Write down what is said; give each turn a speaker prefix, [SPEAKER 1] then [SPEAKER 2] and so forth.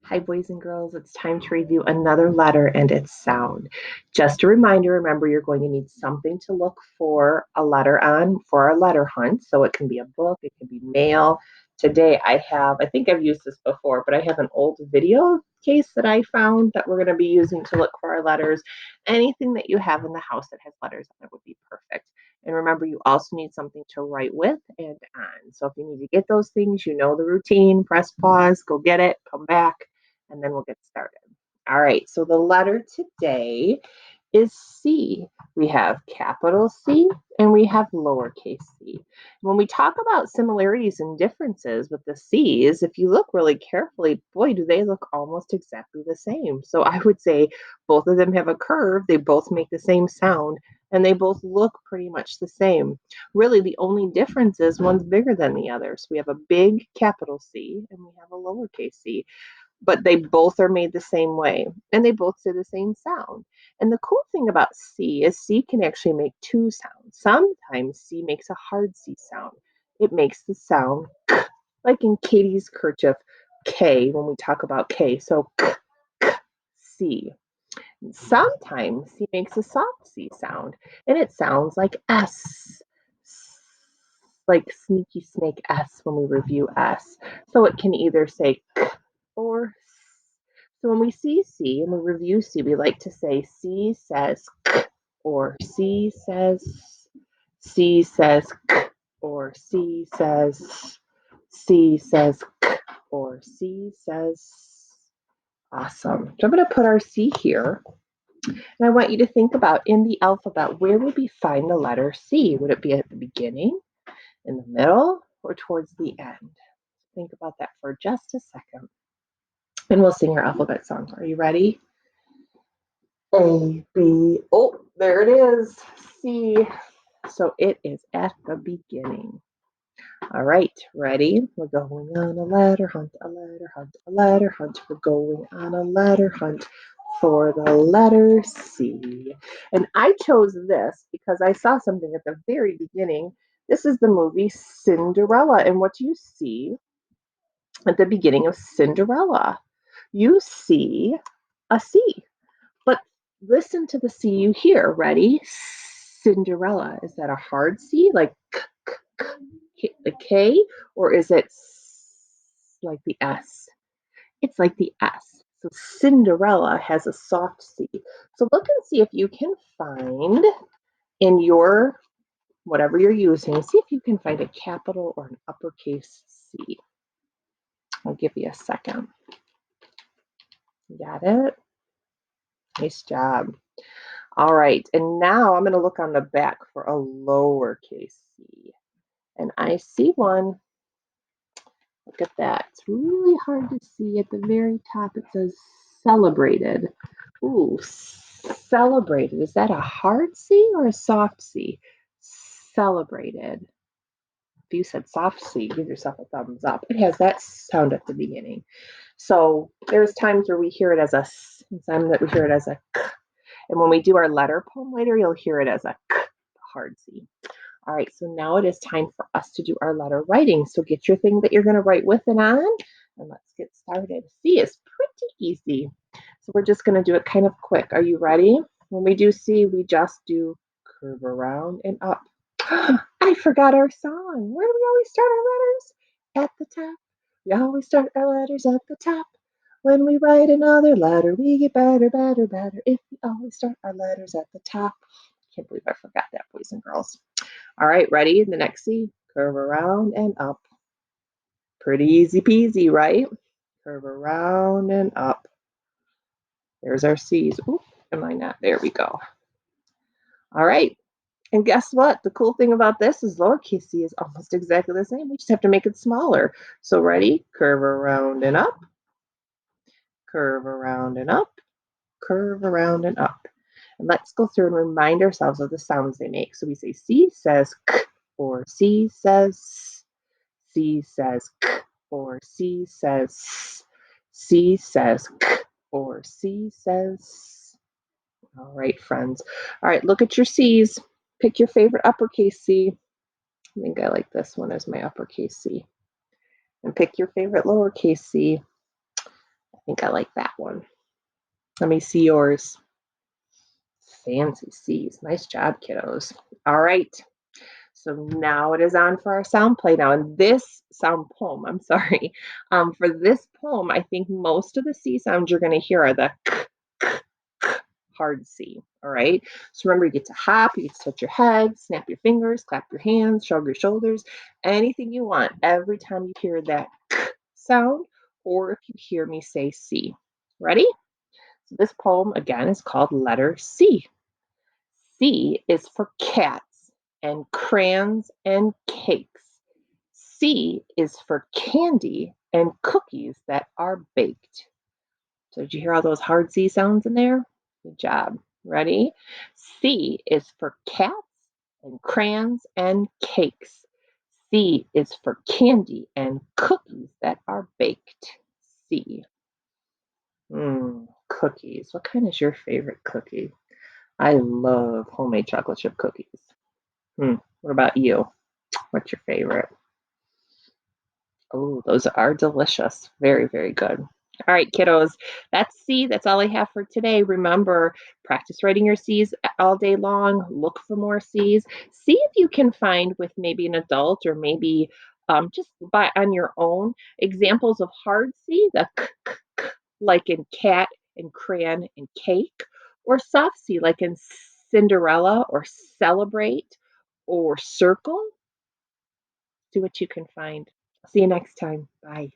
[SPEAKER 1] Hi, boys and girls. It's time to review another letter and its sound. Just a reminder, remember you're going to need something to look for a letter on for our letter hunt. So it can be a book, it can be mail. Today I think I've used this before, but I have an old video case that I found that we're going to be using to look for our letters. Anything that you have in the house that has letters on it would be perfect. And remember, you also need something to write with and on. So if you need to get those things, you know the routine, press pause, go get it, come back, and then we'll get started. All right, so the letter today is C. We have capital C and we have lowercase c. When we talk about similarities and differences with the C's, if you look really carefully, boy, do they look almost exactly the same. So I would say both of them have a curve, they both make the same sound, and they both look pretty much the same. Really, the only difference is one's bigger than the other. So we have a big capital C and we have a lowercase c, but they both are made the same way and they both say the same sound. And the cool thing about C is C can actually make two sounds. Sometimes C makes a hard C sound. It makes the sound k, like in Katie's kerchief, K, when we talk about K. So k, k, C. Sometimes C makes a soft C sound and it sounds like S, like sneaky snake S when we review S. So it can either say k or s. So when we see C and we review C, we like to say C says k or C says k or C says k or C says. Awesome. So I'm going to put our C here. And I want you to think about in the alphabet, where would we find the letter C? Would it be at the beginning, in the middle, or towards the end? Think about that for just a second. And we'll sing our alphabet song. Are you ready? A, B, oh, there it is, C. So it is at the beginning. All right, ready? We're going on a letter hunt, a letter hunt, a letter hunt. We're going on a letter hunt for the letter C. And I chose this because I saw something at the very beginning. This is the movie Cinderella. And what do you see at the beginning of Cinderella? You see a C. But listen to the C you hear. Ready? Cinderella. Is that a hard C, like the K, or is it like the S? It's like the S. So Cinderella has a soft C. So look and see if you can find in your whatever you're using, see if you can find a capital or an uppercase C. I'll give you a second. Got it? Nice job. All right, and now I'm going to look on the back for a lowercase c. And I see one. Look at that. It's really hard to see. At the very top, it says celebrated. Ooh, celebrated. Is that a hard C or a soft C? Celebrated. If you said soft C, give yourself a thumbs up. It has that sound at the beginning. So there's times where we hear it as a S, and some that we hear it as a K. And when we do our letter poem later, you'll hear it as a K, hard C. All right, so now it is time for us to do our letter writing. So get your thing that you're going to write with and on, and let's get started. C is pretty easy. So we're just going to do it kind of quick. Are you ready? When we do C, we just do curve around and up. I forgot our song. Where do we always start our letters? At the top. We always start our letters at the top. When we write another letter, we get better, better, better. If we always start our letters at the top. Can't believe I forgot that, boys and girls. All right, ready? The next C, curve around and up. Pretty easy peasy, right? Curve around and up. There's our C's. Ooh, am I not? There we go. All right. And guess what? The cool thing about this is lowercase c is almost exactly the same. We just have to make it smaller. So ready? Curve around and up. Curve around and up. Curve around and up. And let's go through and remind ourselves of the sounds they make. So we say C says k, or C says k, or C says C says k, or C says. All right, friends. All right, look at your C's. Pick your favorite uppercase C. I think I like this one as my uppercase C. And pick your favorite lowercase c. think I like that one. Let me see yours. Fancy C's. Nice job, kiddos. All right. So now it is on for our sound play now. And this sound poem, I'm sorry. For this poem, I think most of the C sounds you're going to hear are the k, k, k, hard C. All right. So remember, you get to hop, you get to touch your head, snap your fingers, clap your hands, shrug your shoulders, anything you want every time you hear that k sound or if you hear me say C. Ready? So this poem again is called Letter C. C is for cats and crayons and cakes. C is for candy and cookies that are baked. So, did you hear all those hard C sounds in there? Good job. Ready? C is for cats and crayons and cakes. C is for candy and cookies that are baked. C. Cookies. What kind is your favorite cookie? I love homemade chocolate chip cookies. What about you? What's your favorite? Oh, those are delicious. Very, very good. All right, kiddos. That's C. That's all I have for today. Remember, practice writing your C's all day long. Look for more C's. See if you can find with maybe an adult or maybe just by on your own examples of hard C, the k, k, k, like in cat and crayon and cake, or soft C, like in Cinderella or celebrate or circle. See what you can find. See you next time. Bye.